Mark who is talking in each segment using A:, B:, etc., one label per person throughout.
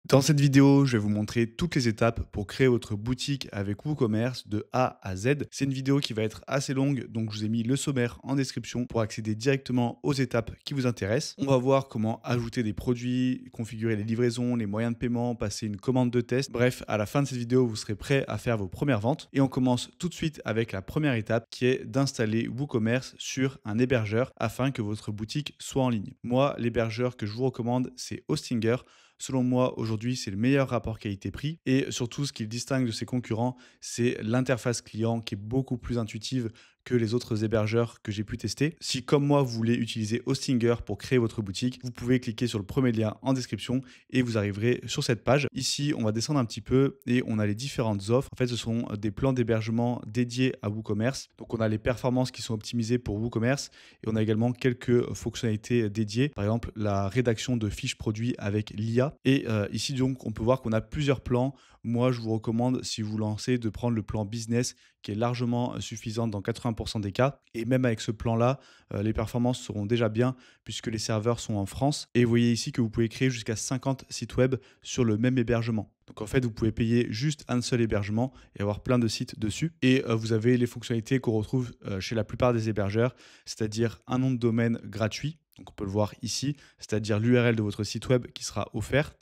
A: Dans cette vidéo, je vais vous montrer toutes les étapes pour créer votre boutique avec WooCommerce de A à Z. C'est une vidéo qui va être assez longue, donc je vous ai mis le sommaire en description pour accéder directement aux étapes qui vous intéressent. On va voir comment ajouter des produits, configurer les livraisons, les moyens de paiement, passer une commande de test. Bref, à la fin de cette vidéo, vous serez prêt à faire vos premières ventes. Et on commence tout de suite avec la première étape qui est d'installer WooCommerce sur un hébergeur afin que votre boutique soit en ligne. Moi, l'hébergeur que je vous recommande, c'est Hostinger. Selon moi, aujourd'hui, c'est le meilleur rapport qualité-prix et surtout, ce qui le distingue de ses concurrents, c'est l'interface client qui est beaucoup plus intuitive que les autres hébergeurs que j'ai pu tester. Si, comme moi, vous voulez utiliser Hostinger pour créer votre boutique, vous pouvez cliquer sur le premier lien en description et vous arriverez sur cette page. Ici, on va descendre un petit peu et on a les différentes offres. En fait, ce sont des plans d'hébergement dédiés à WooCommerce. Donc, on a les performances qui sont optimisées pour WooCommerce et on a également quelques fonctionnalités dédiées. Par exemple, la rédaction de fiches produits avec l'IA. Et ici, donc, on peut voir qu'on a plusieurs plans. Moi, je vous recommande, si vous lancez, de prendre le plan business qui est largement suffisant dans 80% des cas. Et même avec ce plan-là, les performances seront déjà bien puisque les serveurs sont en France. Et vous voyez ici que vous pouvez créer jusqu'à 50 sites web sur le même hébergement. Donc en fait, vous pouvez payer juste un seul hébergement et avoir plein de sites dessus. Et vous avez les fonctionnalités qu'on retrouve chez la plupart des hébergeurs, c'est-à-dire un nom de domaine gratuit. Donc on peut le voir ici, c'est-à-dire l'URL de votre site web qui sera offert.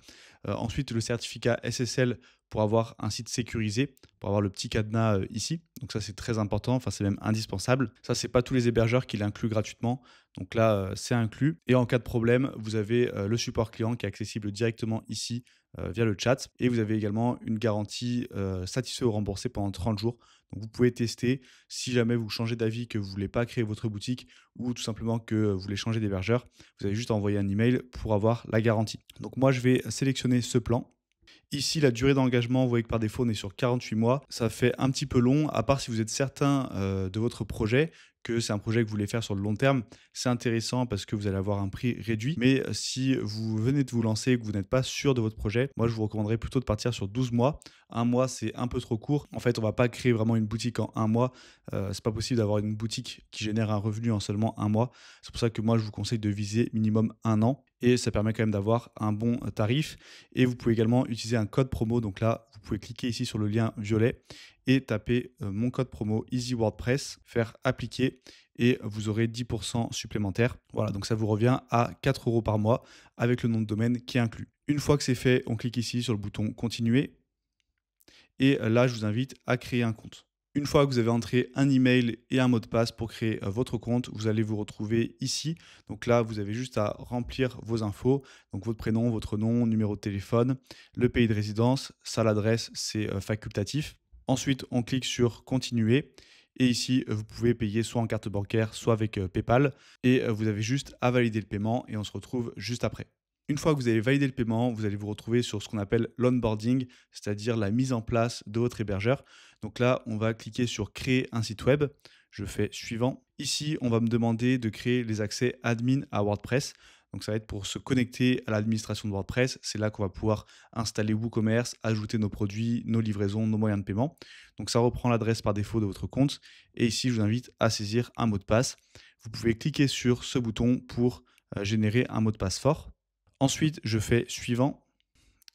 A: Ensuite, le certificat SSL pour avoir un site sécurisé, pour avoir le petit cadenas ici. Donc ça, c'est très important, enfin c'est même indispensable. Ça, c'est pas tous les hébergeurs qui l'incluent gratuitement. Donc là, c'est inclus. Et en cas de problème, vous avez le support client qui est accessible directement ici via le chat. Et vous avez également une garantie satisfait ou remboursé pendant 30 jours. Donc vous pouvez tester si jamais vous changez d'avis, que vous ne voulez pas créer votre boutique ou tout simplement que vous voulez changer d'hébergeur. Vous avez juste à envoyer un email pour avoir la garantie. Donc moi, je vais sélectionner ce plan. Ici, la durée d'engagement, vous voyez que par défaut, on est sur 48 mois. Ça fait un petit peu long, à part si vous êtes certain de votre projet, que c'est un projet que vous voulez faire sur le long terme. C'est intéressant parce que vous allez avoir un prix réduit. Mais si vous venez de vous lancer et que vous n'êtes pas sûr de votre projet, moi, je vous recommanderais plutôt de partir sur 12 mois. Un mois, c'est un peu trop court. En fait, on ne va pas créer vraiment une boutique en un mois. C'est pas possible d'avoir une boutique qui génère un revenu en seulement un mois. C'est pour ça que moi, je vous conseille de viser minimum un an. Et ça permet quand même d'avoir un bon tarif. Et vous pouvez également utiliser un code promo. Donc là, vous pouvez cliquer ici sur le lien violet et taper mon code promo Easy WordPress, faire appliquer et vous aurez 10% supplémentaires. Voilà, donc ça vous revient à 4 euros par mois avec le nom de domaine qui est inclus. Une fois que c'est fait, on clique ici sur le bouton continuer et là, je vous invite à créer un compte. Une fois que vous avez entré un email et un mot de passe pour créer votre compte, vous allez vous retrouver ici. Donc là, vous avez juste à remplir vos infos. Donc votre prénom, votre nom, numéro de téléphone, le pays de résidence, ça l'adresse, c'est facultatif. Ensuite, on clique sur continuer. Et ici, vous pouvez payer soit en carte bancaire, soit avec PayPal. Et vous avez juste à valider le paiement et on se retrouve juste après. Une fois que vous avez validé le paiement, vous allez vous retrouver sur ce qu'on appelle l'onboarding, c'est-à-dire la mise en place de votre hébergeur. Donc là, on va cliquer sur créer un site web. Je fais suivant. Ici, on va me demander de créer les accès admin à WordPress. Donc ça va être pour se connecter à l'administration de WordPress. C'est là qu'on va pouvoir installer WooCommerce, ajouter nos produits, nos livraisons, nos moyens de paiement. Donc ça reprend l'adresse par défaut de votre compte. Et ici, je vous invite à saisir un mot de passe. Vous pouvez cliquer sur ce bouton pour générer un mot de passe fort. Ensuite, je fais suivant.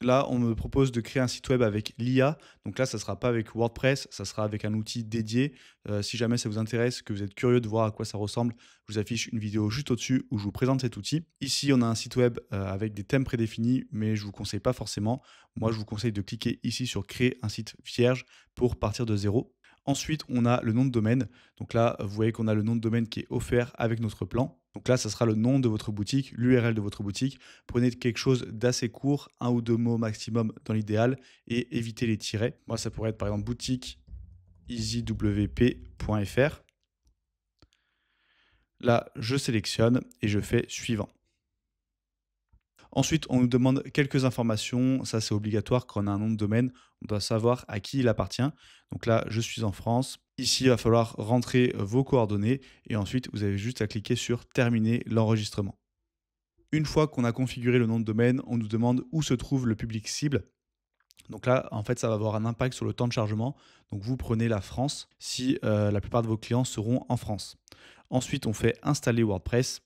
A: Là, on me propose de créer un site web avec l'IA. Donc là, ça ne sera pas avec WordPress, ça sera avec un outil dédié. Si jamais ça vous intéresse, que vous êtes curieux de voir à quoi ça ressemble, je vous affiche une vidéo juste au-dessus où je vous présente cet outil. Ici, on a un site web avec des thèmes prédéfinis, mais je ne vous conseille pas forcément. Moi, je vous conseille de cliquer ici sur créer un site vierge pour partir de zéro. Ensuite, on a le nom de domaine. Donc là, vous voyez qu'on a le nom de domaine qui est offert avec notre plan. Donc là, ça sera le nom de votre boutique, l'URL de votre boutique. Prenez quelque chose d'assez court, un ou deux mots maximum dans l'idéal, et évitez les tirets. Moi, ça pourrait être par exemple boutique easywp.fr. Là, je sélectionne et je fais suivant. Ensuite, on nous demande quelques informations. Ça, c'est obligatoire quand on a un nom de domaine. On doit savoir à qui il appartient. Donc là, je suis en France. Ici, il va falloir rentrer vos coordonnées et ensuite, vous avez juste à cliquer sur terminer l'enregistrement. Une fois qu'on a configuré le nom de domaine, on nous demande où se trouve le public cible. Donc là, en fait, ça va avoir un impact sur le temps de chargement. Donc vous prenez la France si la plupart de vos clients seront en France. Ensuite, on fait installer WordPress.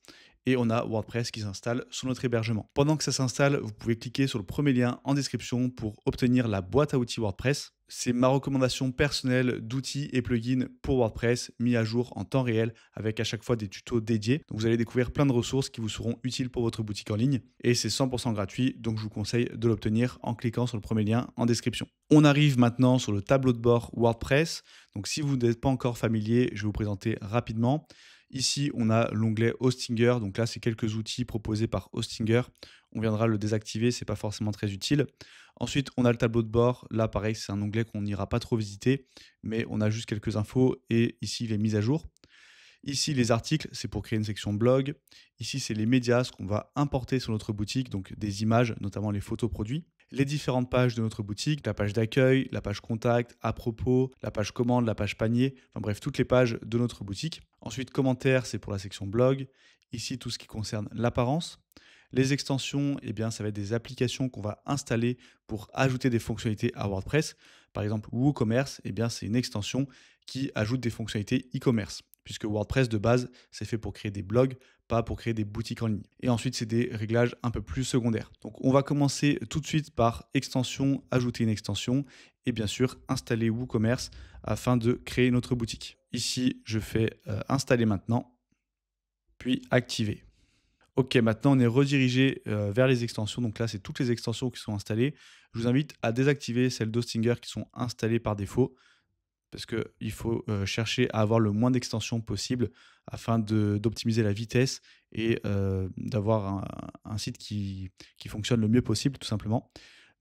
A: et on a WordPress qui s'installe sur notre hébergement. Pendant que ça s'installe, vous pouvez cliquer sur le premier lien en description pour obtenir la boîte à outils WordPress. C'est ma recommandation personnelle d'outils et plugins pour WordPress mis à jour en temps réel avec à chaque fois des tutos dédiés. Donc vous allez découvrir plein de ressources qui vous seront utiles pour votre boutique en ligne et c'est 100% gratuit, donc je vous conseille de l'obtenir en cliquant sur le premier lien en description. On arrive maintenant sur le tableau de bord WordPress. Donc si vous n'êtes pas encore familier, je vais vous présenter rapidement. Ici, on a l'onglet Hostinger. Donc là, c'est quelques outils proposés par Hostinger. On viendra le désactiver, ce n'est pas forcément très utile. Ensuite, on a le tableau de bord. Là, pareil, c'est un onglet qu'on n'ira pas trop visiter, mais on a juste quelques infos et ici, les mises à jour. Ici, les articles, c'est pour créer une section blog. Ici, c'est les médias, ce qu'on va importer sur notre boutique, donc des images, notamment les photos produits. Les différentes pages de notre boutique, la page d'accueil, la page contact, à propos, la page commande, la page panier, enfin bref, toutes les pages de notre boutique. Ensuite, commentaires, c'est pour la section blog. Ici, tout ce qui concerne l'apparence. Les extensions, eh bien, ça va être des applications qu'on va installer pour ajouter des fonctionnalités à WordPress. Par exemple, WooCommerce, eh bien, c'est une extension qui ajoute des fonctionnalités e-commerce, puisque WordPress de base, c'est fait pour créer des blogs, pas pour créer des boutiques en ligne. Et ensuite, c'est des réglages un peu plus secondaires. Donc, on va commencer tout de suite par extension, ajouter une extension et bien sûr, installer WooCommerce afin de créer notre boutique. Ici, je fais installer maintenant, puis activer. Ok, maintenant on est redirigé vers les extensions. Donc là, c'est toutes les extensions qui sont installées. Je vous invite à désactiver celles d'Hostinger qui sont installées par défaut parce qu'il faut chercher à avoir le moins d'extensions possible afin d'optimiser la vitesse et d'avoir un site qui fonctionne le mieux possible, tout simplement.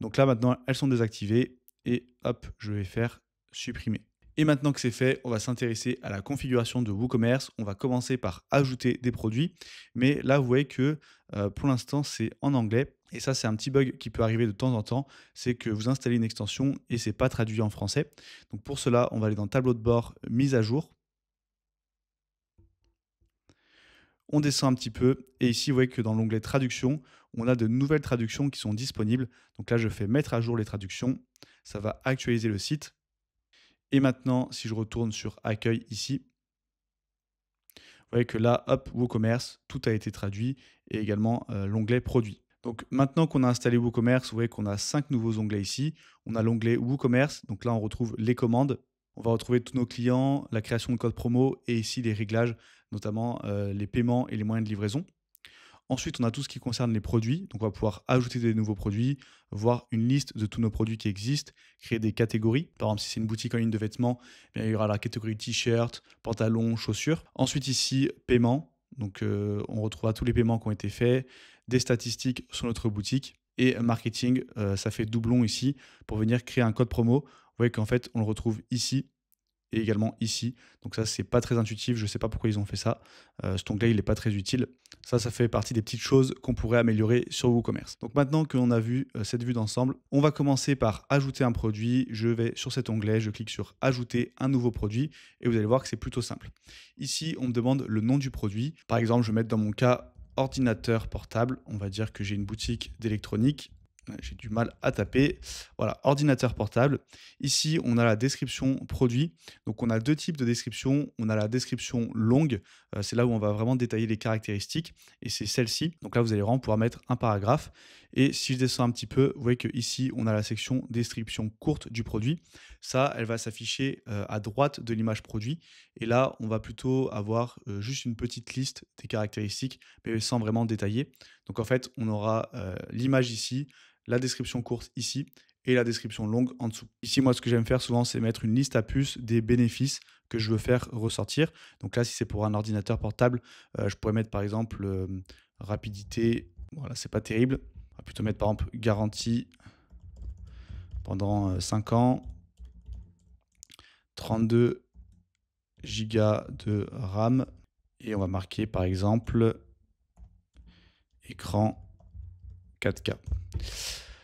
A: Donc là, maintenant, elles sont désactivées et hop, je vais faire supprimer. Et maintenant que c'est fait, on va s'intéresser à la configuration de WooCommerce. On va commencer par ajouter des produits. Mais là, vous voyez que pour l'instant, c'est en anglais. Et ça, c'est un petit bug qui peut arriver de temps en temps. C'est que vous installez une extension et ce n'est pas traduit en français. Donc pour cela, on va aller dans le tableau de bord mise à jour. On descend un petit peu. Et ici, vous voyez que dans l'onglet traduction, on a de nouvelles traductions qui sont disponibles. Donc là, je fais mettre à jour les traductions. Ça va actualiser le site. Et maintenant, si je retourne sur accueil ici, vous voyez que là, hop, WooCommerce, tout a été traduit et également l'onglet produit. Donc maintenant qu'on a installé WooCommerce, vous voyez qu'on a 5 nouveaux onglets ici. On a l'onglet WooCommerce, donc là on retrouve les commandes. On va retrouver tous nos clients, la création de codes promo et ici les réglages, notamment les paiements et les moyens de livraison. Ensuite, on a tout ce qui concerne les produits. Donc, on va pouvoir ajouter des nouveaux produits, voir une liste de tous nos produits qui existent, créer des catégories. Par exemple, si c'est une boutique en ligne de vêtements, eh bien, il y aura la catégorie t-shirt, pantalon, chaussures. Ensuite, ici, paiement. Donc, on retrouvera tous les paiements qui ont été faits, des statistiques sur notre boutique. Et marketing, ça fait doublon ici pour venir créer un code promo. Vous voyez qu'en fait, on le retrouve ici et également ici. Donc ça, c'est pas très intuitif. Je sais pas pourquoi ils ont fait ça. Cet onglet, il n'est pas très utile. Ça fait partie des petites choses qu'on pourrait améliorer sur WooCommerce. Donc maintenant qu'on a vu cette vue d'ensemble, on va commencer par ajouter un produit. Je vais sur cet onglet, je clique sur ajouter un nouveau produit et vous allez voir que c'est plutôt simple. Ici, on me demande le nom du produit. Par exemple, je vais mettre dans mon cas ordinateur portable. On va dire que j'ai une boutique d'électronique. J'ai du mal à taper. Voilà, ordinateur portable. Ici, on a la description produit. Donc, on a deux types de description. On a la description longue. C'est là où on va vraiment détailler les caractéristiques. Et c'est celle-ci. Donc là, vous allez vraiment pouvoir mettre un paragraphe. Et si je descends un petit peu, vous voyez qu'ici, on a la section description courte du produit. Ça, elle va s'afficher à droite de l'image produit. Et là, on va plutôt avoir juste une petite liste des caractéristiques, mais sans vraiment détailler. Donc, en fait, on aura l'image ici, la description courte ici et la description longue en dessous. Ici, moi, ce que j'aime faire souvent, c'est mettre une liste à puces des bénéfices que je veux faire ressortir. Donc là, si c'est pour un ordinateur portable, je pourrais mettre par exemple rapidité. Voilà, c'est pas terrible. On va plutôt mettre par exemple garantie pendant 5 ans, 32 gigas de RAM et on va marquer par exemple écran 4K.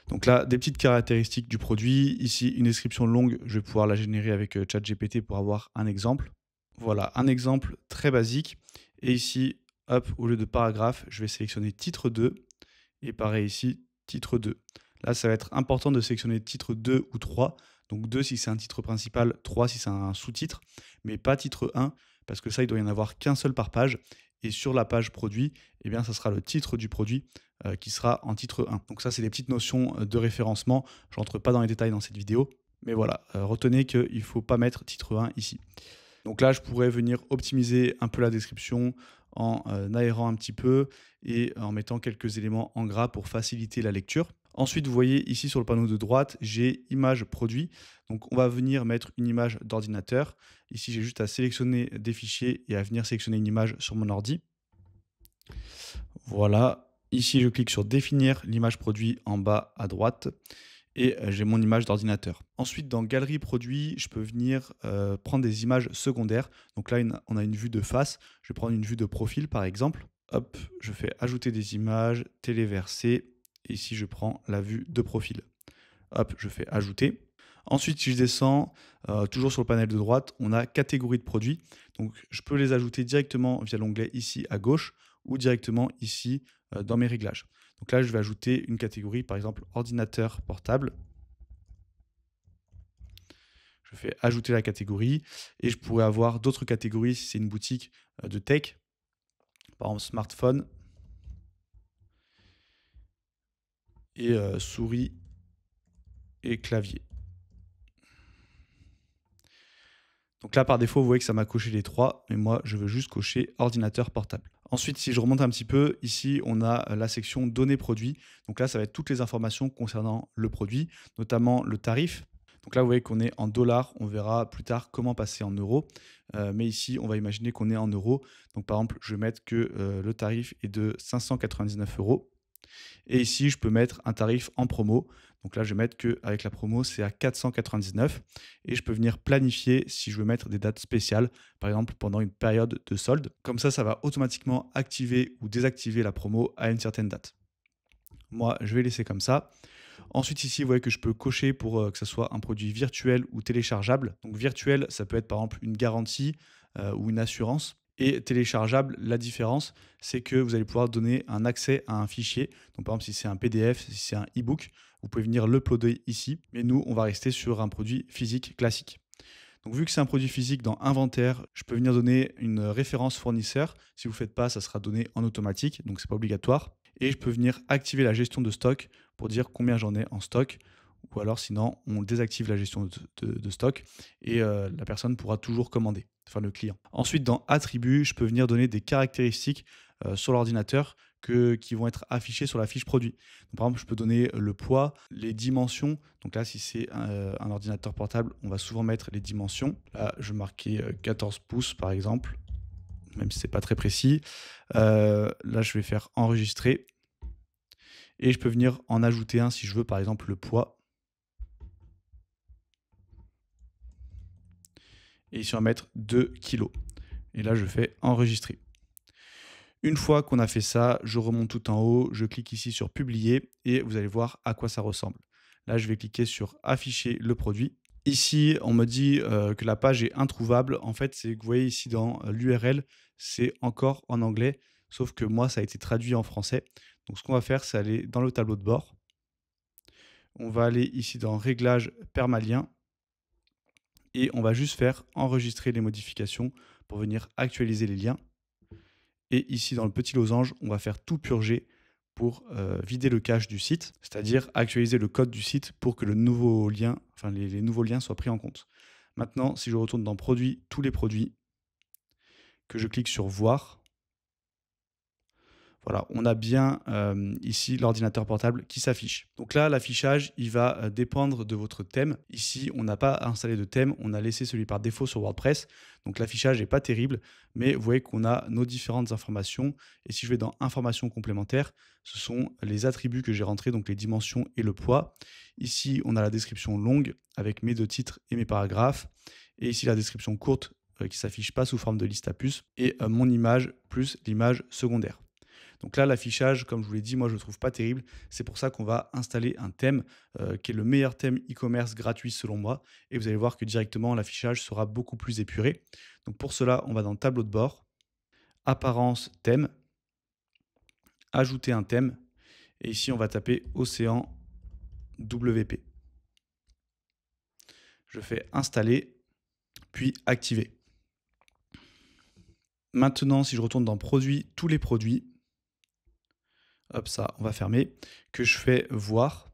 A: Donc là, des petites caractéristiques du produit. Ici, une description longue, je vais pouvoir la générer avec ChatGPT pour avoir un exemple. Voilà, un exemple très basique. Et ici, hop, au lieu de paragraphe, je vais sélectionner titre 2. Et pareil ici, titre 2. Là, ça va être important de sélectionner titre 2 ou 3. Donc 2 si c'est un titre principal, 3 si c'est un sous-titre, mais pas titre 1, parce que ça, il doit y en avoir qu'un seul par page. Et sur la page produit, eh bien, ça sera le titre du produit qui sera en titre 1. Donc ça, c'est des petites notions de référencement. Je rentre pas dans les détails dans cette vidéo. Mais voilà, retenez qu'il ne faut pas mettre titre 1 ici. Donc là, je pourrais venir optimiser un peu la description en aérant un petit peu et en mettant quelques éléments en gras pour faciliter la lecture. Ensuite, vous voyez ici sur le panneau de droite, j'ai image produit. Donc on va venir mettre une image d'ordinateur. Ici, j'ai juste à sélectionner des fichiers et à venir sélectionner une image sur mon ordi. Voilà. Ici, je clique sur définir l'image produit en bas à droite et j'ai mon image d'ordinateur. Ensuite, dans Galerie produit, je peux venir prendre des images secondaires. Donc là, on a une vue de face. Je vais prendre une vue de profil, par exemple. Hop, je fais ajouter des images, téléverser. Et ici, je prends la vue de profil. Hop, je fais ajouter. Ensuite, si je descends, toujours sur le panel de droite, on a catégorie de produits. Donc, je peux les ajouter directement via l'onglet ici à gauche ou directement ici dans mes réglages. Donc là, je vais ajouter une catégorie, par exemple ordinateur portable. Je fais ajouter la catégorie et je pourrais avoir d'autres catégories si c'est une boutique de tech. Par exemple, smartphone et souris et clavier. Donc là, par défaut, vous voyez que ça m'a coché les trois, mais moi, je veux juste cocher ordinateur portable. Ensuite, si je remonte un petit peu, ici, on a la section données produits. Donc là, ça va être toutes les informations concernant le produit, notamment le tarif. Donc là, vous voyez qu'on est en dollars. On verra plus tard comment passer en euros. Mais ici, on va imaginer qu'on est en euros. Donc par exemple, je vais mettre que le tarif est de 599 €. Et ici, je peux mettre un tarif en promo. Donc là, je vais mettre qu'avec la promo, c'est à 499. Et je peux venir planifier si je veux mettre des dates spéciales, par exemple pendant une période de solde. Comme ça va automatiquement activer ou désactiver la promo à une certaine date. Moi, je vais laisser comme ça. Ensuite, ici, vous voyez que je peux cocher pour que ce soit un produit virtuel ou téléchargeable. Donc virtuel, ça peut être par exemple une garantie ou une assurance. Et téléchargeable, la différence, c'est que vous allez pouvoir donner un accès à un fichier. Donc par exemple, si c'est un PDF, si c'est un e-book, vous pouvez venir l'uploader ici. Mais nous, on va rester sur un produit physique classique. Donc vu que c'est un produit physique dans inventaire, je peux venir donner une référence fournisseur. Si vous ne faites pas, ça sera donné en automatique, donc ce n'est pas obligatoire. Et je peux venir activer la gestion de stock pour dire combien j'en ai en stock. Ou alors sinon, on désactive la gestion de stock et la personne pourra toujours commander, enfin le client. Ensuite, dans attributs, je peux venir donner des caractéristiques sur l'ordinateur qui vont être affichées sur la fiche produit. Donc, par exemple, je peux donner le poids, les dimensions. Donc là, si c'est un ordinateur portable, on va souvent mettre les dimensions. Là, je vais marquer 14 pouces par exemple, même si ce n'est pas très précis. Là, je vais faire enregistrer. Et je peux venir en ajouter un si je veux, par exemple, le poids. Et ici, on va mettre 2 kg. Et là, je fais enregistrer. Une fois qu'on a fait ça, je remonte tout en haut, je clique ici sur publier et vous allez voir à quoi ça ressemble. Là, je vais cliquer sur afficher le produit. Ici, on me dit que la page est introuvable. En fait, c'est que vous voyez ici dans l'URL, c'est encore en anglais, sauf que moi, ça a été traduit en français. Donc, ce qu'on va faire, c'est aller dans le tableau de bord. On va aller ici dans Réglages permalien et on va juste faire enregistrer les modifications pour venir actualiser les liens. Et ici, dans le petit losange, on va faire tout purger pour vider le cache du site, c'est-à-dire actualiser le code du site pour que le nouveau lien, enfin les nouveaux liens soient pris en compte. Maintenant, si je retourne dans Produits, tous les produits, que je clique sur Voir, voilà, on a bien ici l'ordinateur portable qui s'affiche. Donc là, l'affichage, il va dépendre de votre thème. Ici, on n'a pas installé de thème, on a laissé celui par défaut sur WordPress. Donc l'affichage n'est pas terrible, mais vous voyez qu'on a nos différentes informations. Et si je vais dans Informations complémentaires, ce sont les attributs que j'ai rentrés, donc les dimensions et le poids. Ici, on a la description longue avec mes 2 titres et mes paragraphes. Et ici, la description courte qui ne s'affiche pas sous forme de liste à puces. Et mon image plus l'image secondaire. Donc là, l'affichage, comme je vous l'ai dit, moi, je ne le trouve pas terrible. C'est pour ça qu'on va installer un thème qui est le meilleur thème e-commerce gratuit selon moi. Et vous allez voir que directement, l'affichage sera beaucoup plus épuré. Donc pour cela, on va dans le tableau de bord, apparence, thème, ajouter un thème. Et ici, on va taper Océan WP. Je fais installer, puis activer. Maintenant, si je retourne dans produits, tous les produits, hop ça, on va fermer, que je fais voir,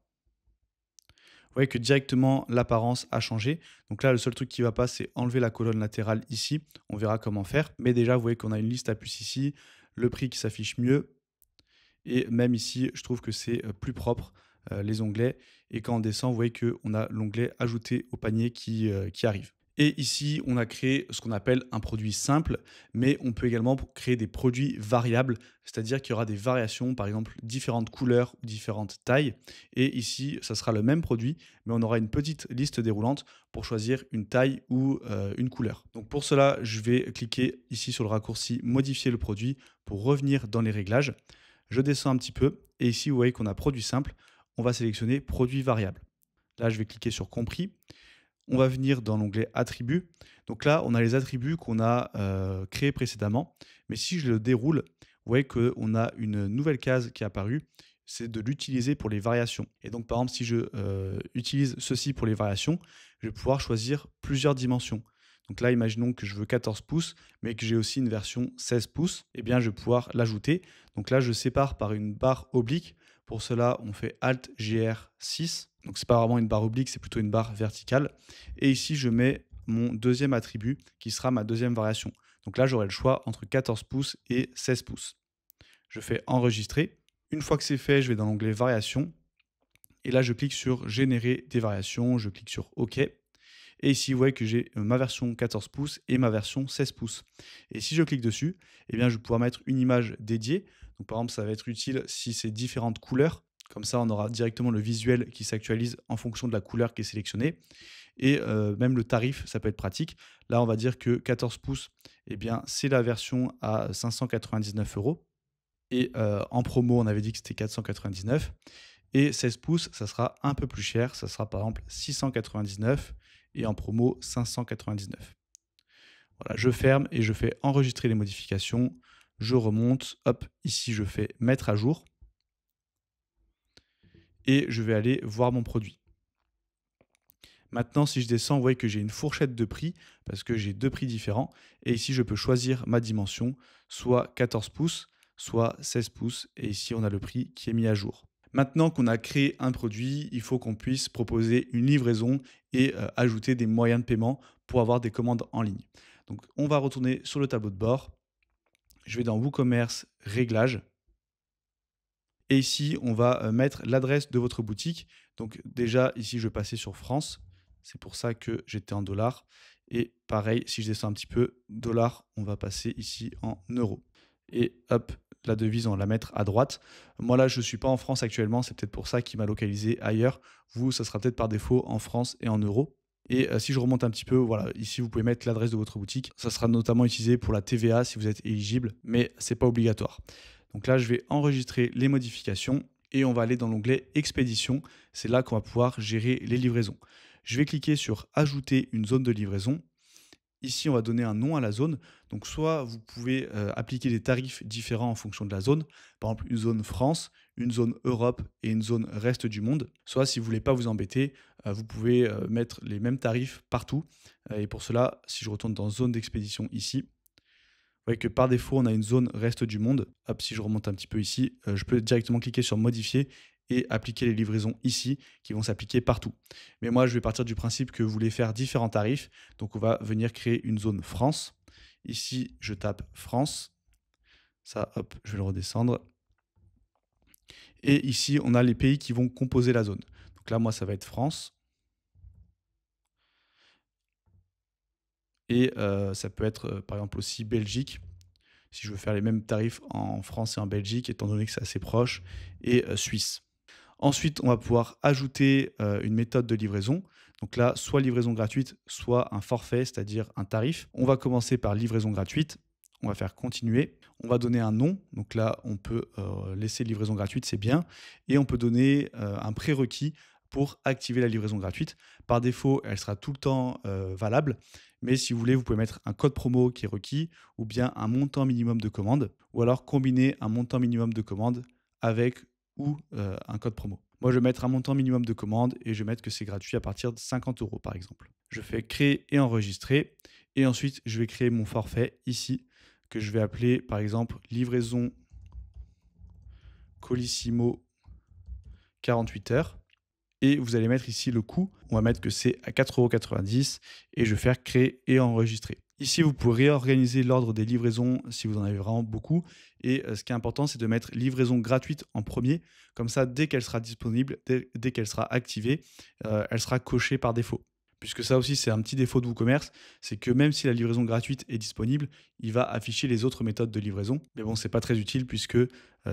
A: vous voyez que directement l'apparence a changé. Donc là, le seul truc qui ne va pas, c'est enlever la colonne latérale ici. On verra comment faire. Mais déjà, vous voyez qu'on a une liste à puces ici, le prix qui s'affiche mieux. Et même ici, je trouve que c'est plus propre, les onglets. Et quand on descend, vous voyez qu'on a l'onglet ajouter au panier qui arrive. Et ici, on a créé ce qu'on appelle un produit simple, mais on peut également créer des produits variables, c'est-à-dire qu'il y aura des variations, par exemple différentes couleurs ou différentes tailles. Et ici, ça sera le même produit, mais on aura une petite liste déroulante pour choisir une taille ou une couleur. Donc pour cela, je vais cliquer ici sur le raccourci modifier le produit pour revenir dans les réglages. Je descends un petit peu et ici, vous voyez qu'on a produit simple. On va sélectionner produit variable. Là, je vais cliquer sur compris. On va venir dans l'onglet attributs. Donc là, on a les attributs qu'on a créés précédemment. Mais si je le déroule, vous voyez qu'on a une nouvelle case qui est apparue. C'est de l'utiliser pour les variations. Et donc, par exemple, si je utilise ceci pour les variations, je vais pouvoir choisir plusieurs dimensions. Donc là, imaginons que je veux 14 pouces, mais que j'ai aussi une version 16 pouces. Eh bien, je vais pouvoir l'ajouter. Donc là, je sépare par une barre oblique. Pour cela, on fait Alt-GR6. Donc, ce n'est pas vraiment une barre oblique, c'est plutôt une barre verticale. Et ici, je mets mon deuxième attribut qui sera ma deuxième variation. Donc là, j'aurai le choix entre 14 pouces et 16 pouces. Je fais enregistrer. Une fois que c'est fait, je vais dans l'onglet variations. Et là, je clique sur générer des variations. Je clique sur OK. Et ici, vous voyez que j'ai ma version 14 pouces et ma version 16 pouces. Et si je clique dessus, eh bien, je vais pouvoir mettre une image dédiée. Donc, par exemple, ça va être utile si c'est différentes couleurs. Comme ça, on aura directement le visuel qui s'actualise en fonction de la couleur qui est sélectionnée. Et même le tarif, ça peut être pratique. Là, on va dire que 14 pouces, eh bien, c'est la version à 599 €. Et en promo, on avait dit que c'était 499. Et 16 pouces, ça sera un peu plus cher. Ça sera par exemple 699 et en promo 599. Voilà, je ferme et je fais enregistrer les modifications. Je remonte. Hop, ici, je fais mettre à jour. Et je vais aller voir mon produit. Maintenant, si je descends, vous voyez que j'ai une fourchette de prix parce que j'ai deux prix différents. Et ici, je peux choisir ma dimension, soit 14 pouces, soit 16 pouces. Et ici, on a le prix qui est mis à jour. Maintenant qu'on a créé un produit, il faut qu'on puisse proposer une livraison et ajouter des moyens de paiement pour avoir des commandes en ligne. Donc, on va retourner sur le tableau de bord. Je vais dans WooCommerce, réglages. Et ici, on va mettre l'adresse de votre boutique. Donc déjà, ici, je vais passer sur France. C'est pour ça que j'étais en dollars. Et pareil, si je descends un petit peu, dollars, on va passer ici en euros. Et hop, la devise, on va la mettre à droite. Moi, là, je ne suis pas en France actuellement. C'est peut-être pour ça qu'il m'a localisé ailleurs. Vous, ça sera peut-être par défaut en France et en euros. Et si je remonte un petit peu, voilà, ici, vous pouvez mettre l'adresse de votre boutique. Ça sera notamment utilisé pour la TVA si vous êtes éligible, mais ce n'est pas obligatoire. Donc là, je vais enregistrer les modifications et on va aller dans l'onglet expédition. C'est là qu'on va pouvoir gérer les livraisons. Je vais cliquer sur ajouter une zone de livraison. Ici, on va donner un nom à la zone. Donc, soit vous pouvez appliquer des tarifs différents en fonction de la zone. Par exemple, une zone France, une zone Europe et une zone reste du monde. Soit, si vous ne voulez pas vous embêter, vous pouvez mettre les mêmes tarifs partout. Et pour cela, si je retourne dans zone d'expédition ici, vous voyez que par défaut, on a une zone reste du monde. Hop, si je remonte un petit peu ici, je peux directement cliquer sur modifier et appliquer les livraisons ici qui vont s'appliquer partout. Mais moi, je vais partir du principe que vous voulez faire différents tarifs. Donc, on va venir créer une zone France. Ici, je tape France. Ça, hop, je vais le redescendre. Et ici, on a les pays qui vont composer la zone. Donc là, moi, ça va être France. Et ça peut être, par exemple, aussi Belgique. Si je veux faire les mêmes tarifs en France et en Belgique, étant donné que c'est assez proche, et Suisse. Ensuite, on va pouvoir ajouter une méthode de livraison. Donc là, soit livraison gratuite, soit un forfait, c'est-à-dire un tarif. On va commencer par livraison gratuite. On va faire continuer. On va donner un nom. Donc là, on peut laisser livraison gratuite, c'est bien. Et on peut donner un prérequis pour activer la livraison gratuite. Par défaut, elle sera tout le temps valable. Mais si vous voulez, vous pouvez mettre un code promo qui est requis ou bien un montant minimum de commande. Ou alors combiner un montant minimum de commande avec ou un code promo. Moi, je vais mettre un montant minimum de commande et je vais mettre que c'est gratuit à partir de 50 € par exemple. Je fais créer et enregistrer et ensuite je vais créer mon forfait ici. que je vais appeler par exemple livraison Colissimo 48 heures. Et vous allez mettre ici le coût. On va mettre que c'est à 4,90 € et je vais faire créer et enregistrer. Ici, vous pouvez réorganiser l'ordre des livraisons si vous en avez vraiment beaucoup. Et ce qui est important, c'est de mettre livraison gratuite en premier. Comme ça, dès qu'elle sera disponible, dès qu'elle sera activée, elle sera cochée par défaut. Puisque ça aussi, c'est un petit défaut de WooCommerce, c'est que même si la livraison gratuite est disponible, il va afficher les autres méthodes de livraison. Mais bon, c'est pas très utile puisque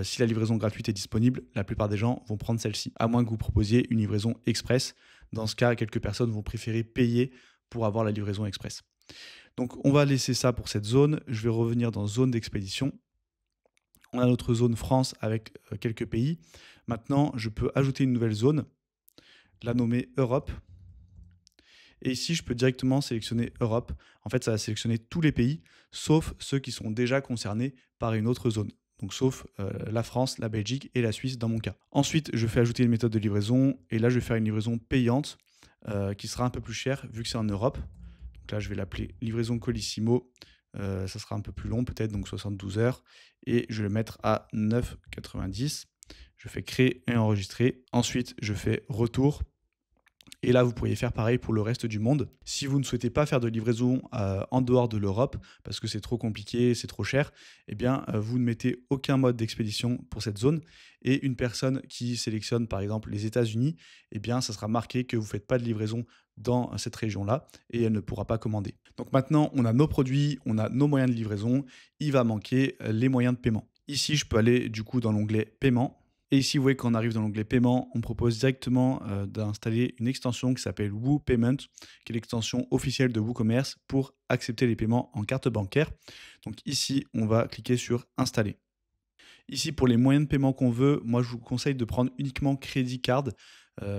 A: si la livraison gratuite est disponible, la plupart des gens vont prendre celle-ci, à moins que vous proposiez une livraison express. Dans ce cas, quelques personnes vont préférer payer pour avoir la livraison express. Donc, on va laisser ça pour cette zone. Je vais revenir dans zone d'expédition. On a notre zone France avec quelques pays. Maintenant, je peux ajouter une nouvelle zone, la nommer Europe. Et ici, je peux directement sélectionner Europe. En fait, ça va sélectionner tous les pays, sauf ceux qui sont déjà concernés par une autre zone. Donc, sauf la France, la Belgique et la Suisse dans mon cas. Ensuite, je fais ajouter une méthode de livraison. Et là, je vais faire une livraison payante qui sera un peu plus chère vu que c'est en Europe. Donc là, je vais l'appeler livraison Colissimo. Ça sera un peu plus long peut-être, donc 72 heures. Et je vais le mettre à 9,90 €. Je fais créer et enregistrer. Ensuite, je fais retour. Et là, vous pourriez faire pareil pour le reste du monde. Si vous ne souhaitez pas faire de livraison en dehors de l'Europe, parce que c'est trop compliqué, c'est trop cher, eh bien, vous ne mettez aucun mode d'expédition pour cette zone. Et une personne qui sélectionne, par exemple, les États-Unis, eh bien, ça sera marqué que vous ne faites pas de livraison dans cette région-là et elle ne pourra pas commander. Donc maintenant, on a nos produits, on a nos moyens de livraison. Il va manquer les moyens de paiement. Ici, je peux aller du coup dans l'onglet paiement. Et ici, vous voyez quand on arrive dans l'onglet paiement, on propose directement d'installer une extension qui s'appelle WooPayment, qui est l'extension officielle de WooCommerce pour accepter les paiements en carte bancaire. Donc ici, on va cliquer sur installer. Ici, pour les moyens de paiement qu'on veut, moi je vous conseille de prendre uniquement Credit Card,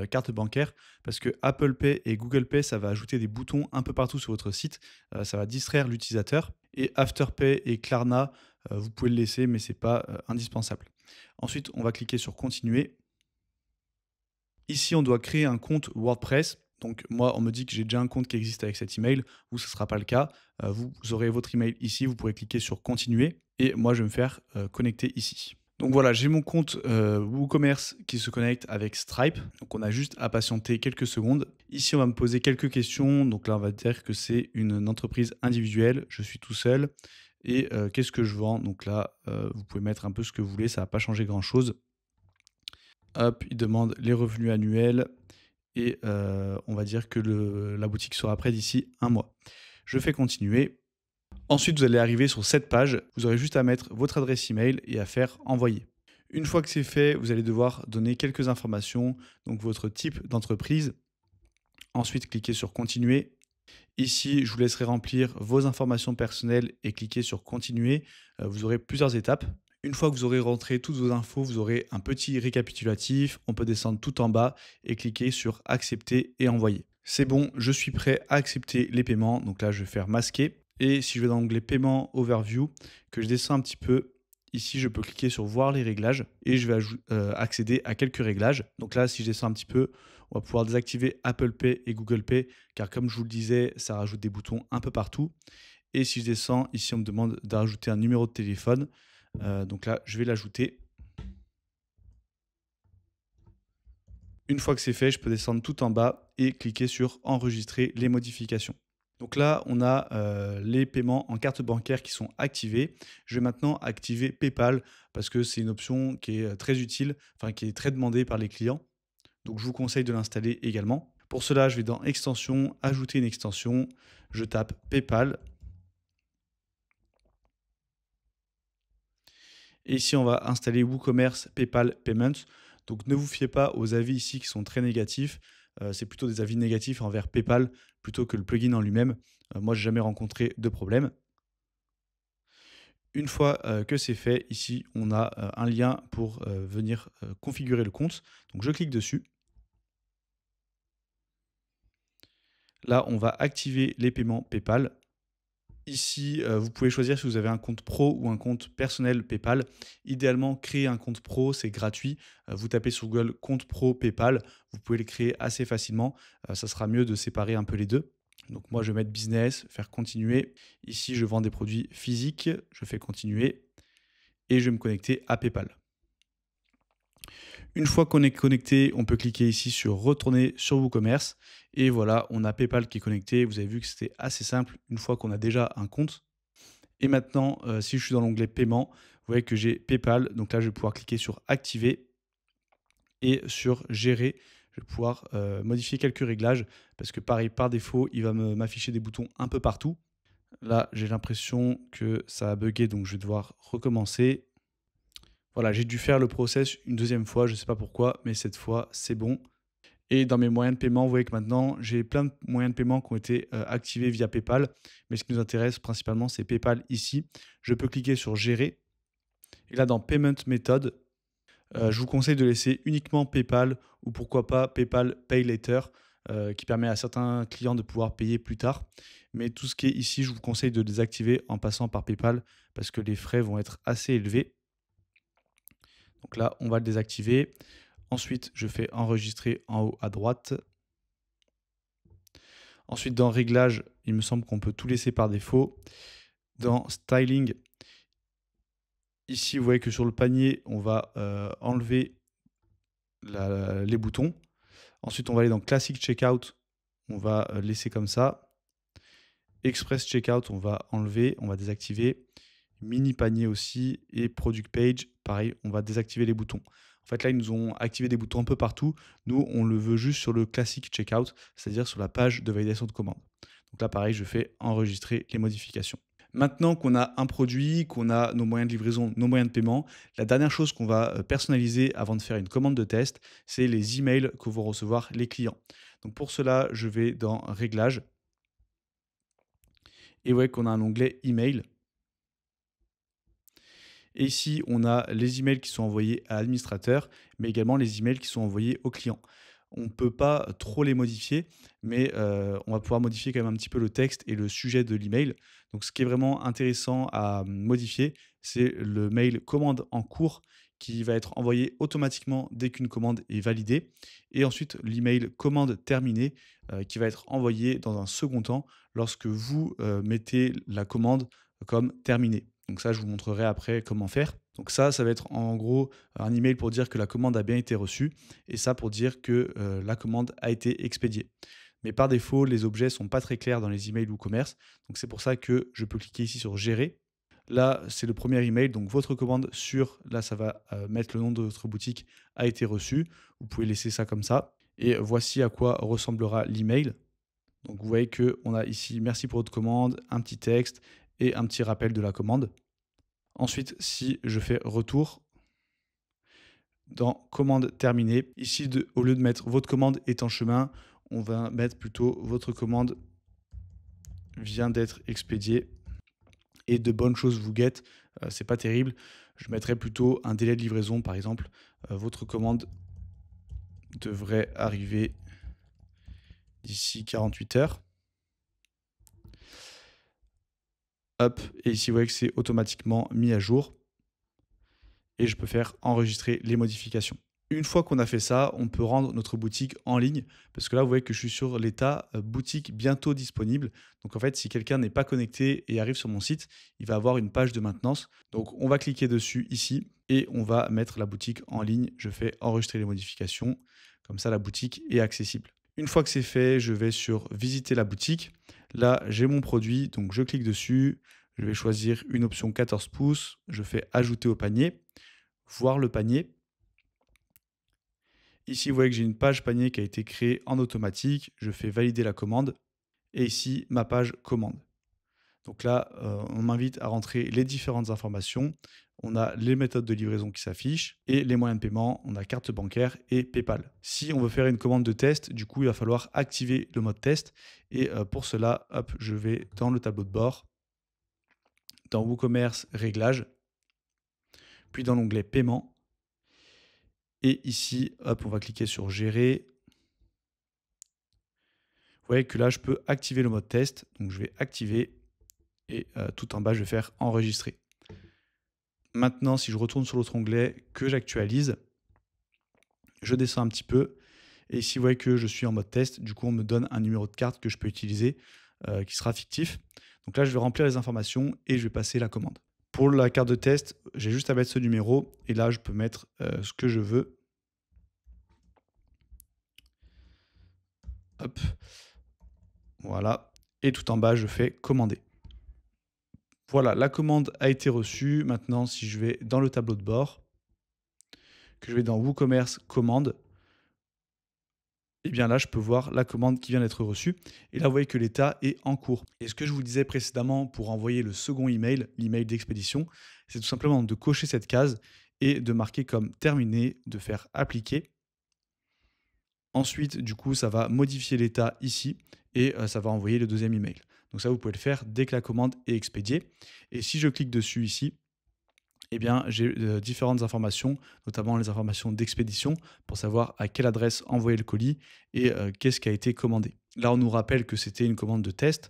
A: carte bancaire, parce que Apple Pay et Google Pay, ça va ajouter des boutons un peu partout sur votre site, ça va distraire l'utilisateur. Et Afterpay et Klarna, vous pouvez le laisser, mais ce n'est pas indispensable. Ensuite, on va cliquer sur continuer. Ici, on doit créer un compte WordPress. Donc moi, on me dit que j'ai déjà un compte qui existe avec cet email. Vous, ce ne sera pas le cas. Vous aurez votre email ici. Vous pourrez cliquer sur continuer. Et moi, je vais me faire connecter ici. Donc voilà, j'ai mon compte WooCommerce qui se connecte avec Stripe. Donc on a juste à patienter quelques secondes. Ici, on va me poser quelques questions. Donc là, on va dire que c'est une entreprise individuelle. Je suis tout seul. Et qu'est-ce que je vends? Donc là, vous pouvez mettre un peu ce que vous voulez. Ça ne va pas changer grand-chose. Hop, il demande les revenus annuels. Et on va dire que la boutique sera prête d'ici un mois. Je fais continuer. Ensuite, vous allez arriver sur cette page. Vous aurez juste à mettre votre adresse email et à faire envoyer. Une fois que c'est fait, vous allez devoir donner quelques informations, donc votre type d'entreprise. Ensuite, cliquez sur continuer. Ici, je vous laisserai remplir vos informations personnelles et cliquer sur continuer. Vous aurez plusieurs étapes. Une fois que vous aurez rentré toutes vos infos, vous aurez un petit récapitulatif. On peut descendre tout en bas et cliquer sur accepter et envoyer. C'est bon, je suis prêt à accepter les paiements. Donc là, je vais faire masquer. Et si je vais dans l'onglet paiement overview, que je descends un petit peu, ici, je peux cliquer sur voir les réglages et je vais accéder à quelques réglages. Donc là, si je descends un petit peu, on va pouvoir désactiver Apple Pay et Google Pay, car comme je vous le disais, ça rajoute des boutons un peu partout. Et si je descends, ici, on me demande de rajouter un numéro de téléphone. Donc là, je vais l'ajouter. Une fois que c'est fait, je peux descendre tout en bas et cliquer sur enregistrer les modifications. Donc là, on a les paiements en carte bancaire qui sont activés. Je vais maintenant activer PayPal parce que c'est une option qui est très utile, enfin qui est très demandée par les clients. Donc je vous conseille de l'installer également. Pour cela, je vais dans Extensions, ajouter une extension. Je tape PayPal. Et ici, on va installer WooCommerce PayPal Payments. Donc ne vous fiez pas aux avis ici qui sont très négatifs. C'est plutôt des avis négatifs envers PayPal plutôt que le plugin en lui-même. Moi, je n'ai jamais rencontré de problème. Une fois que c'est fait, ici, on a un lien pour venir configurer le compte. Donc je clique dessus. Là, on va activer les paiements PayPal. Ici, vous pouvez choisir si vous avez un compte pro ou un compte personnel PayPal. Idéalement, créer un compte pro, c'est gratuit. Vous tapez sur Google compte pro PayPal, vous pouvez le créer assez facilement. Ça sera mieux de séparer un peu les deux. Donc moi, je vais mettre business, faire continuer. Ici, je vends des produits physiques, je fais continuer et je vais me connecter à PayPal. Une fois qu'on est connecté, on peut cliquer ici sur retourner sur WooCommerce et voilà, on a PayPal qui est connecté. Vous avez vu que c'était assez simple une fois qu'on a déjà un compte. Et maintenant, si je suis dans l'onglet paiement, vous voyez que j'ai PayPal. Donc là, je vais pouvoir cliquer sur activer et sur gérer. Je vais pouvoir modifier quelques réglages parce que pareil, par défaut, il va m'afficher des boutons un peu partout. Là, j'ai l'impression que ça a bugué, donc je vais devoir recommencer. Voilà, j'ai dû faire le process une deuxième fois, je ne sais pas pourquoi, mais cette fois, c'est bon. Et dans mes moyens de paiement, vous voyez que maintenant, j'ai plein de moyens de paiement qui ont été activés via PayPal. Mais ce qui nous intéresse principalement, c'est PayPal ici. Je peux cliquer sur gérer. Et là, dans Payment Method, je vous conseille de laisser uniquement PayPal ou pourquoi pas PayPal Pay Later, qui permet à certains clients de pouvoir payer plus tard. Mais tout ce qui est ici, je vous conseille de désactiver en passant par PayPal parce que les frais vont être assez élevés. Donc là, on va le désactiver. Ensuite, je fais enregistrer en haut à droite. Ensuite, dans Réglages, il me semble qu'on peut tout laisser par défaut. Dans Styling, ici, vous voyez que sur le panier, on va enlever les boutons. Ensuite, on va aller dans Classic Checkout, on va laisser comme ça. Express Checkout, on va enlever, on va désactiver. Mini panier aussi et Product Page, pareil, on va désactiver les boutons. En fait, là, ils nous ont activé des boutons un peu partout. Nous, on le veut juste sur le Classic Checkout, c'est-à-dire sur la page de validation de commande. Donc là, pareil, je fais enregistrer les modifications. Maintenant qu'on a un produit, qu'on a nos moyens de livraison, nos moyens de paiement, la dernière chose qu'on va personnaliser avant de faire une commande de test, c'est les emails que vont recevoir les clients. Donc pour cela, je vais dans Réglages et vous voyez qu'on a un onglet Email. Et ici, on a les emails qui sont envoyés à l'administrateur, mais également les emails qui sont envoyés aux clients. On ne peut pas trop les modifier, mais on va pouvoir modifier quand même un petit peu le texte et le sujet de l'email. Donc, ce qui est vraiment intéressant à modifier, c'est le mail commande en cours qui va être envoyé automatiquement dès qu'une commande est validée. Et ensuite, l'email commande terminée qui va être envoyé dans un second temps lorsque vous mettez la commande comme terminée. Donc ça, je vous montrerai après comment faire. Donc ça va être en gros un email pour dire que la commande a bien été reçue et ça pour dire que la commande a été expédiée. Mais par défaut, les objets ne sont pas très clairs dans les emails WooCommerce. Donc c'est pour ça que je peux cliquer ici sur gérer. Là, c'est le premier email. Donc votre commande sur, là, ça va mettre le nom de votre boutique a été reçu. Vous pouvez laisser ça comme ça. Et voici à quoi ressemblera l'email. Donc vous voyez qu'on a ici merci pour votre commande, un petit texte et un petit rappel de la commande. Ensuite, si je fais retour, dans commande terminée, ici, au lieu de mettre votre commande est en chemin, on va mettre plutôt votre commande vient d'être expédiée et de bonnes choses vous guettent. C'est pas terrible. Je mettrais plutôt un délai de livraison, par exemple. Votre commande devrait arriver d'ici 48 heures. Hop, et ici, vous voyez que c'est automatiquement mis à jour. Et je peux faire enregistrer les modifications. Une fois qu'on a fait ça, on peut rendre notre boutique en ligne parce que là, vous voyez que je suis sur l'état boutique bientôt disponible. Donc en fait, si quelqu'un n'est pas connecté et arrive sur mon site, il va avoir une page de maintenance. Donc on va cliquer dessus ici et on va mettre la boutique en ligne. Je fais enregistrer les modifications. Comme ça, la boutique est accessible. Une fois que c'est fait, je vais sur visiter la boutique. Là, j'ai mon produit, donc je clique dessus. Je vais choisir une option 14 pouces. Je fais ajouter au panier, voir le panier. Ici, vous voyez que j'ai une page panier qui a été créée en automatique. Je fais valider la commande. Et ici, ma page commande. Donc là, on m'invite à rentrer les différentes informations. On a les méthodes de livraison qui s'affichent et les moyens de paiement. On a carte bancaire et PayPal. Si on veut faire une commande de test, du coup, il va falloir activer le mode test. Et pour cela, hop, je vais dans le tableau de bord, dans WooCommerce, réglages, puis dans l'onglet paiement. Et ici, hop, on va cliquer sur gérer. Vous voyez que là, je peux activer le mode test. Donc, je vais activer et tout en bas, je vais faire enregistrer. Maintenant, si je retourne sur l'autre onglet que j'actualise, je descends un petit peu Et ici, vous voyez que je suis en mode test. Du coup, on me donne un numéro de carte que je peux utiliser qui sera fictif. Donc là, je vais remplir les informations et je vais passer la commande. Pour la carte de test, j'ai juste à mettre ce numéro et là, je peux mettre ce que je veux. Hop, voilà. Et tout en bas, je fais commander. Voilà, la commande a été reçue. Maintenant, si je vais dans le tableau de bord, que je vais dans WooCommerce commande, et bien là, je peux voir la commande qui vient d'être reçue. Et là, vous voyez que l'état est en cours. Et ce que je vous disais précédemment pour envoyer le second email, l'email d'expédition, c'est tout simplement de cocher cette case et de marquer comme terminé, de faire appliquer. Ensuite, du coup, ça va modifier l'état ici et ça va envoyer le deuxième email. Donc ça, vous pouvez le faire dès que la commande est expédiée. Et si je clique dessus ici, eh bien, j'ai différentes informations, notamment les informations d'expédition, pour savoir à quelle adresse envoyer le colis et qu'est-ce qui a été commandé. Là, on nous rappelle que c'était une commande de test.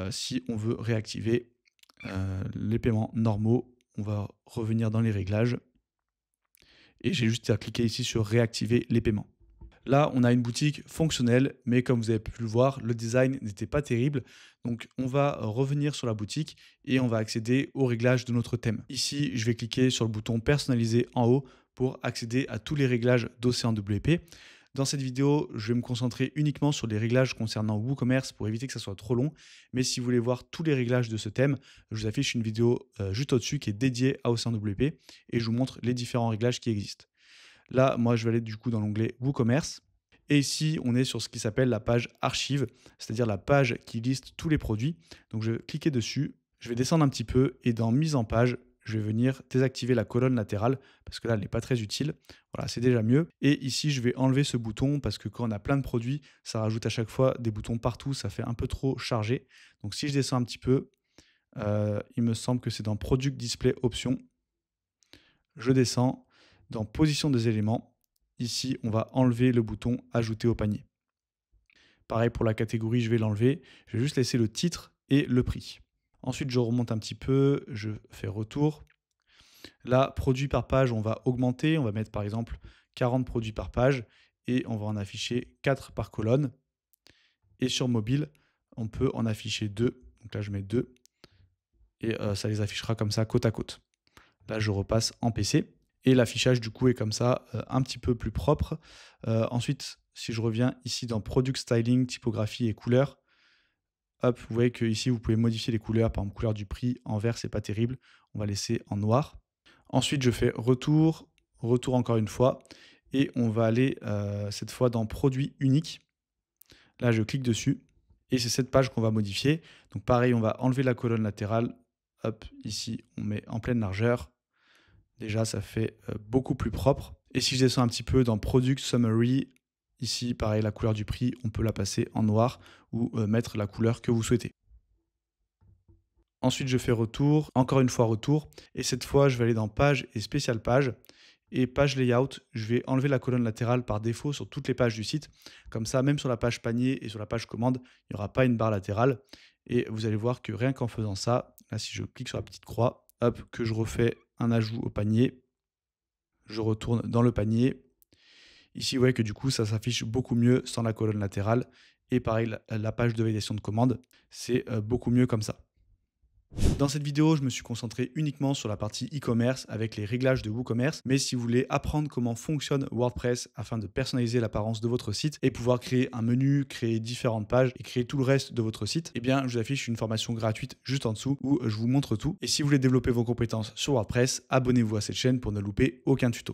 A: Si on veut réactiver les paiements normaux, on va revenir dans les réglages. Et j'ai juste à cliquer ici sur réactiver les paiements. Là, on a une boutique fonctionnelle, mais comme vous avez pu le voir, le design n'était pas terrible. Donc, on va revenir sur la boutique et on va accéder aux réglages de notre thème. Ici, je vais cliquer sur le bouton personnaliser en haut pour accéder à tous les réglages d'Océan WP. Dans cette vidéo, je vais me concentrer uniquement sur les réglages concernant WooCommerce pour éviter que ça soit trop long. Mais si vous voulez voir tous les réglages de ce thème, je vous affiche une vidéo juste au-dessus qui est dédiée à Océan WP et je vous montre les différents réglages qui existent. Là, moi, je vais aller du coup dans l'onglet WooCommerce. Et ici, on est sur ce qui s'appelle la page archive, c'est-à-dire la page qui liste tous les produits. Donc, je vais cliquer dessus, je vais descendre un petit peu et dans mise en page, je vais venir désactiver la colonne latérale parce que là, elle n'est pas très utile. Voilà, c'est déjà mieux. Et ici, je vais enlever ce bouton parce que quand on a plein de produits, ça rajoute à chaque fois des boutons partout, ça fait un peu trop chargé. Donc, si je descends un petit peu, il me semble que c'est dans Product Display Options. Je descends. Dans position des éléments, ici, on va enlever le bouton ajouter au panier. Pareil pour la catégorie, je vais l'enlever. Je vais juste laisser le titre et le prix. Ensuite, je remonte un petit peu, je fais retour. Là, produits par page, on va augmenter. On va mettre par exemple 40 produits par page et on va en afficher 4 par colonne. Et sur mobile, on peut en afficher 2. Donc là, je mets 2 et ça les affichera comme ça côte à côte. Là, je repasse en PC. Et l'affichage du coup est comme ça, un petit peu plus propre. Ensuite, si je reviens ici dans Product Styling, typographie et couleurs, hop, vous voyez que ici vous pouvez modifier les couleurs. Par exemple, couleur du prix en vert, c'est pas terrible. On va laisser en noir. Ensuite, je fais retour, retour encore une fois. Et on va aller cette fois dans Produit unique. Là, je clique dessus. Et c'est cette page qu'on va modifier. Donc pareil, on va enlever la colonne latérale. Hop, ici, on met en pleine largeur. Déjà, ça fait beaucoup plus propre. Et si je descends un petit peu dans Product Summary, ici, pareil, la couleur du prix, on peut la passer en noir ou mettre la couleur que vous souhaitez. Ensuite, je fais retour, encore une fois retour. Et cette fois, je vais aller dans Page et Spécial Page. Et Page Layout, je vais enlever la colonne latérale par défaut sur toutes les pages du site. Comme ça, même sur la page panier et sur la page commande, il n'y aura pas une barre latérale. Et vous allez voir que rien qu'en faisant ça, là, si je clique sur la petite croix, hop, que je refais un ajout au panier, je retourne dans le panier. Ici, vous voyez que du coup, ça s'affiche beaucoup mieux sans la colonne latérale. Et pareil, la page de validation de commande, c'est beaucoup mieux comme ça. Dans cette vidéo, je me suis concentré uniquement sur la partie e-commerce avec les réglages de WooCommerce. Mais si vous voulez apprendre comment fonctionne WordPress afin de personnaliser l'apparence de votre site et pouvoir créer un menu, créer différentes pages et créer tout le reste de votre site, eh bien, je vous affiche une formation gratuite juste en dessous où je vous montre tout. Et si vous voulez développer vos compétences sur WordPress, abonnez-vous à cette chaîne pour ne louper aucun tuto.